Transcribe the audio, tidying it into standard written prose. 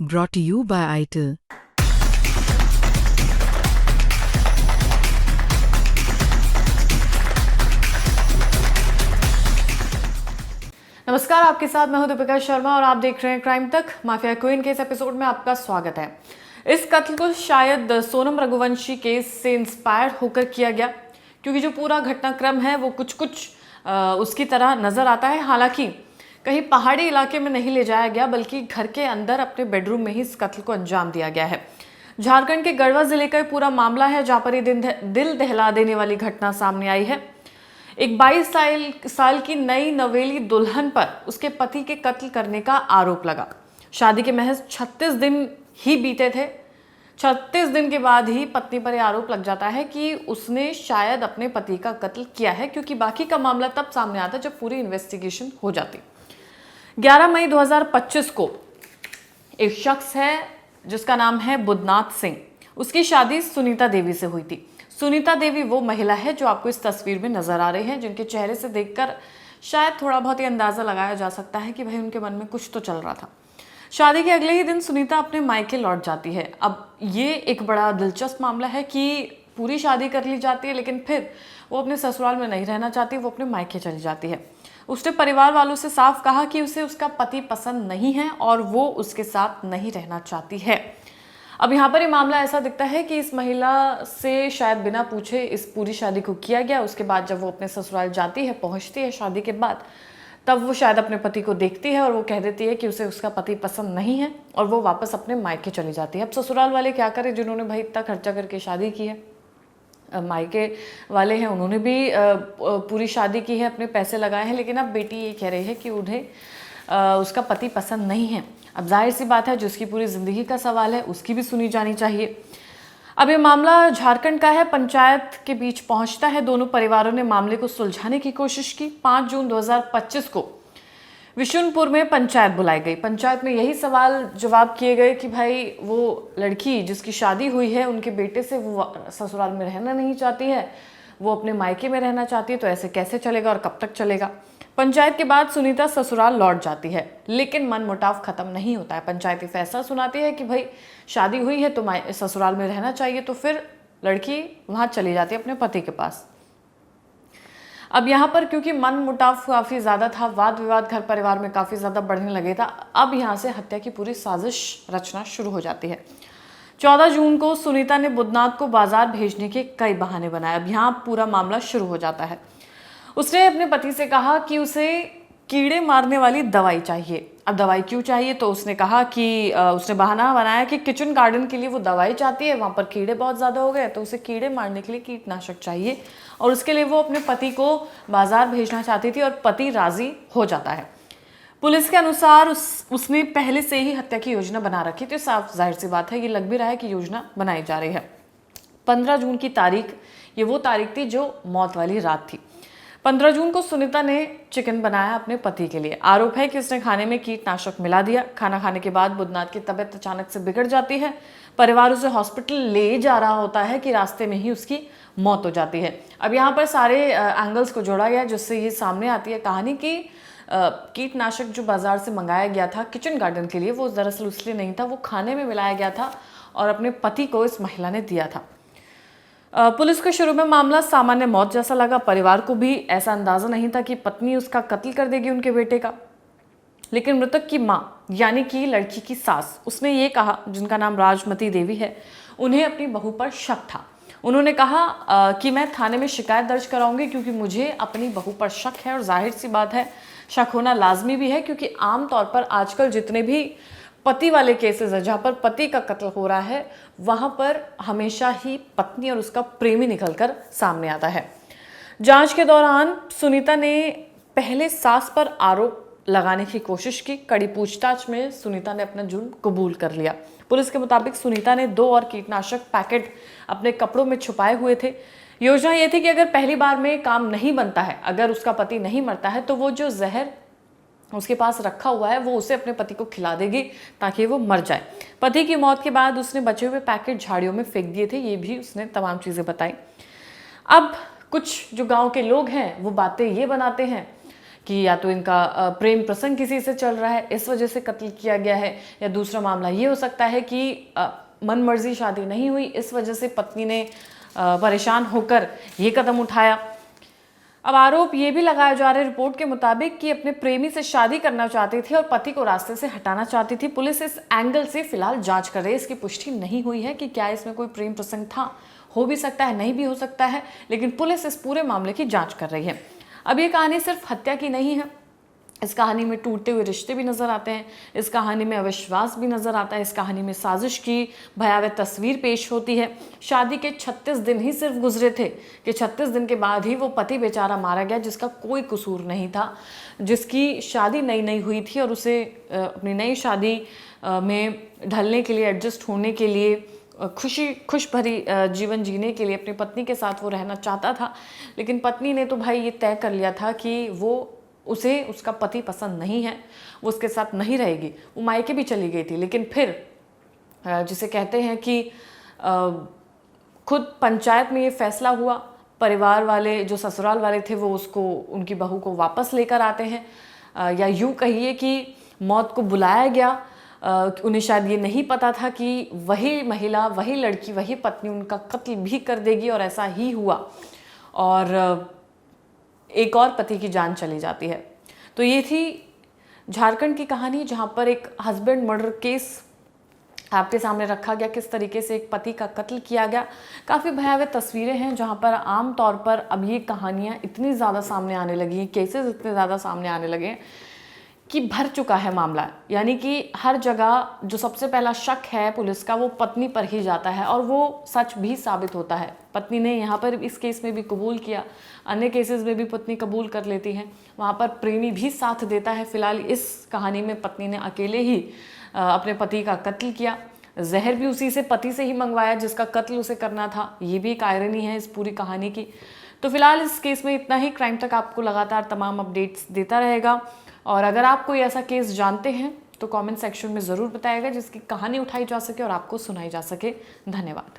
Brought to you by ITIL. नमस्कार, आपके साथ मैं हूं दीपिका शर्मा और आप देख रहे हैं क्राइम तक। माफिया क्वीन के इस एपिसोड में आपका स्वागत है। इस कत्ल को शायद सोनम रघुवंशी केस से इंस्पायर होकर किया गया, क्योंकि जो पूरा घटनाक्रम है वो कुछ उसकी तरह नजर आता है। हालांकि कहीं पहाड़ी इलाके में नहीं ले जाया गया, बल्कि घर के अंदर अपने बेडरूम में ही इस कत्ल को अंजाम दिया गया है। झारखंड के गढ़वा जिले का पूरा मामला है, जहां पर ये दिल दहला देने वाली घटना सामने आई है। एक 22 साल की नई नवेली दुल्हन पर उसके पति के कत्ल करने का आरोप लगा। शादी के महज 36 दिन ही बीते थे। 36 दिन के बाद ही पत्नी पर यह आरोप लग जाता है कि उसने शायद अपने पति का कत्ल किया है, क्योंकि बाकी का मामला तब सामने आता जब पूरी इन्वेस्टिगेशन हो जाती। 11 मई 2025 को एक शख्स है जिसका नाम है बुद्धनाथ सिंह। उसकी शादी सुनीता देवी से हुई थी। सुनीता देवी वो महिला है जो आपको इस तस्वीर में नजर आ रही है, जिनके चेहरे से देखकर शायद थोड़ा बहुत ही अंदाजा लगाया जा सकता है कि भाई उनके मन में कुछ तो चल रहा था। शादी के अगले ही दिन सुनीता अपने मायके लौट जाती है। अब ये एक बड़ा दिलचस्प मामला है कि पूरी शादी कर ली जाती है, लेकिन फिर वो अपने ससुराल में नहीं रहना चाहती, वो अपने मायके चली जाती है। उसने परिवार वालों से साफ कहा कि उसे उसका पति पसंद नहीं है और वो उसके साथ नहीं रहना चाहती है। अब यहाँ पर ये मामला ऐसा दिखता है कि इस महिला से शायद बिना पूछे इस पूरी शादी को किया गया। उसके बाद जब वो अपने ससुराल जाती है, पहुंचती है शादी के बाद, तब वो शायद अपने पति को देखती है और वो कह देती है कि उसे उसका पति पसंद नहीं है और वो वापस अपने मायके चली जाती है। अब ससुराल वाले क्या करें, जिन्होंने भाई इतना खर्चा करके शादी की है। मायके वाले हैं, उन्होंने भी पूरी शादी की है, अपने पैसे लगाए हैं, लेकिन अब बेटी ये कह रही है कि उन्हें उसका पति पसंद नहीं है। अब जाहिर सी बात है, जिसकी पूरी जिंदगी का सवाल है उसकी भी सुनी जानी चाहिए। अब ये मामला झारखंड का है, पंचायत के बीच पहुंचता है। दोनों परिवारों ने मामले को सुलझाने की कोशिश की। 5 जून 2025 को विशुनपुर में पंचायत बुलाई गई। पंचायत में यही सवाल जवाब किए गए कि भाई वो लड़की जिसकी शादी हुई है, उनके बेटे से वो ससुराल में रहना नहीं चाहती है, वो अपने मायके में रहना चाहती है, तो ऐसे कैसे चलेगा और कब तक चलेगा। पंचायत के बाद सुनीता ससुराल लौट जाती है, लेकिन मन मुटाव खत्म नहीं होता है। पंचायत फैसला सुनाती है कि भाई शादी हुई है तो ससुराल में रहना चाहिए, तो फिर लड़की वहां चली जाती है अपने पति के पास। अब यहाँ पर क्योंकि मन मुटाव काफी ज्यादा था, वाद विवाद घर परिवार में काफी ज्यादा बढ़ने लगे था, अब यहाँ से हत्या की पूरी साजिश रचना शुरू हो जाती है। 14 जून को सुनीता ने बुद्धनाथ को बाजार भेजने के कई बहाने बनाए। अब यहाँ पूरा मामला शुरू हो जाता है। उसने अपने पति से कहा कि उसे कीड़े मारने वाली दवाई चाहिए। अब दवाई क्यों चाहिए, तो उसने कहा कि उसने बहाना बनाया कि किचन गार्डन के लिए वो दवाई चाहती है, वहां पर कीड़े बहुत ज़्यादा हो गए, तो उसे कीड़े मारने के लिए कीटनाशक चाहिए और उसके लिए वो अपने पति को बाजार भेजना चाहती थी और पति राजी हो जाता है। पुलिस के अनुसार उसने पहले से ही हत्या की योजना बना रखी थी। साफ जाहिर सी बात है, ये लग भी रहा है कि योजना बनाई जा रही है। 15 जून की तारीख, ये वो तारीख थी जो मौत वाली रात थी। 15 जून को सुनीता ने चिकन बनाया अपने पति के लिए। आरोप है कि उसने खाने में कीटनाशक मिला दिया। खाना खाने के बाद बुद्धनाथ की तबीयत अचानक से बिगड़ जाती है। परिवार उसे हॉस्पिटल ले जा रहा होता है कि रास्ते में ही उसकी मौत हो जाती है। अब यहाँ पर सारे एंगल्स को जोड़ा गया, जिससे ये सामने आती है कहानी की कीटनाशक जो बाजार से मंगाया गया था किचन गार्डन के लिए, वो दरअसल इसलिए नहीं था, वो खाने में मिलाया गया था और अपने पति को इस महिला ने दिया था। पुलिस को शुरू में मामला सामान्य मौत जैसा लगा। परिवार को भी ऐसा अंदाजा नहीं था कि पत्नी उसका कत्ल कर देगी उनके बेटे का। लेकिन मृतक की मां, यानी कि लड़की की सास, उसने ये कहा, जिनका नाम राजमती देवी है, उन्हें अपनी बहू पर शक था। उन्होंने कहा कि मैं थाने में शिकायत दर्ज कराऊंगी, क्योंकि मुझे अपनी बहू पर शक है। और जाहिर सी बात है, शक होना लाजमी भी है, क्योंकि आमतौर पर आजकल जितने भी पति वाले केसेस है, जहां पर पति का कत्ल हो रहा है, वहां पर हमेशा ही पत्नी और उसका प्रेमी निकलकर सामने आता है। जांच के दौरान सुनीता ने पहले सास पर आरोप लगाने की कोशिश की। कड़ी पूछताछ में सुनीता ने अपना जुर्म कबूल कर लिया। पुलिस के मुताबिक सुनीता ने 2 और कीटनाशक पैकेट अपने कपड़ों में छुपाए हुए थे। योजना ये थी कि अगर पहली बार में काम नहीं बनता है, अगर उसका पति नहीं मरता है, तो वो जो जहर उसके पास रखा हुआ है वो उसे अपने पति को खिला देगी ताकि वो मर जाए। पति की मौत के बाद उसने बचे हुए पैकेट झाड़ियों में फेंक दिए थे। ये भी उसने तमाम चीजें बताई। अब कुछ जो गांव के लोग हैं वो बातें ये बनाते हैं कि या तो इनका प्रेम प्रसंग किसी से चल रहा है, इस वजह से कत्ल किया गया है, या दूसरा मामला ये हो सकता है कि मन मर्जी शादी नहीं हुई, इस वजह से पत्नी ने परेशान होकर ये कदम उठाया। अब आरोप ये भी लगाया जा रहा है रिपोर्ट के मुताबिक कि अपने प्रेमी से शादी करना चाहती थी और पति को रास्ते से हटाना चाहती थी। पुलिस इस एंगल से फिलहाल जांच कर रही है। इसकी पुष्टि नहीं हुई है कि क्या इसमें कोई प्रेम प्रसंग था, हो भी सकता है, नहीं भी हो सकता है, लेकिन पुलिस इस पूरे मामले की जांच कर रही है। अब ये कहानी सिर्फ हत्या की नहीं है, इस कहानी में टूटते हुए रिश्ते भी नजर आते हैं, इस कहानी में अविश्वास भी नजर आता है, इस कहानी में साजिश की भयावह तस्वीर पेश होती है। शादी के 36 दिन ही सिर्फ गुजरे थे कि 36 दिन के बाद ही वो पति बेचारा मारा गया, जिसका कोई कसूर नहीं था, जिसकी शादी नई नई हुई थी और उसे अपनी नई शादी में ढलने के लिए, एडजस्ट होने के लिए, खुश भरी जीवन जीने के लिए अपनी पत्नी के साथ वो रहना चाहता था। लेकिन पत्नी ने तो भाई ये तय कर लिया था कि उसे उसका पति पसंद नहीं है, वो उसके साथ नहीं रहेगी। वो मायके भी चली गई थी, लेकिन फिर जिसे कहते हैं कि खुद पंचायत में ये फैसला हुआ, परिवार वाले जो ससुराल वाले थे वो उनकी बहू को वापस लेकर आते हैं, या यूँ कहिए कि मौत को बुलाया गया। उन्हें शायद ये नहीं पता था कि वही महिला, वही लड़की, वही पत्नी उनका कत्ल भी कर देगी, और ऐसा ही हुआ और एक और पति की जान चली जाती है। तो ये थी झारखंड की कहानी, जहाँ पर एक हस्बैंड मर्डर केस आपके सामने रखा गया, किस तरीके से एक पति का कत्ल किया गया। काफ़ी भयावह तस्वीरें हैं, जहाँ पर आम तौर पर अब ये कहानियाँ इतनी ज़्यादा सामने आने लगी, केसेस इतने ज़्यादा सामने आने लगे कि भर चुका है मामला। यानी कि हर जगह जो सबसे पहला शक है पुलिस का, वो पत्नी पर ही जाता है, और वो सच भी साबित होता है। पत्नी ने यहाँ पर इस केस में भी कबूल किया, अन्य केसेस में भी पत्नी कबूल कर लेती है, वहाँ पर प्रेमी भी साथ देता है। फिलहाल इस कहानी में पत्नी ने अकेले ही अपने पति का कत्ल किया, जहर भी उसी से, पति से ही मंगवाया जिसका कत्ल उसे करना था। ये भी एक आयरनी है इस पूरी कहानी की। तो फिलहाल इस केस में इतना ही। क्राइम तक आपको लगातार तमाम अपडेट्स देता रहेगा, और अगर आप कोई ऐसा केस जानते हैं तो कमेंट सेक्शन में ज़रूर बताइएगा, जिसकी कहानी उठाई जा सके और आपको सुनाई जा सके। धन्यवाद।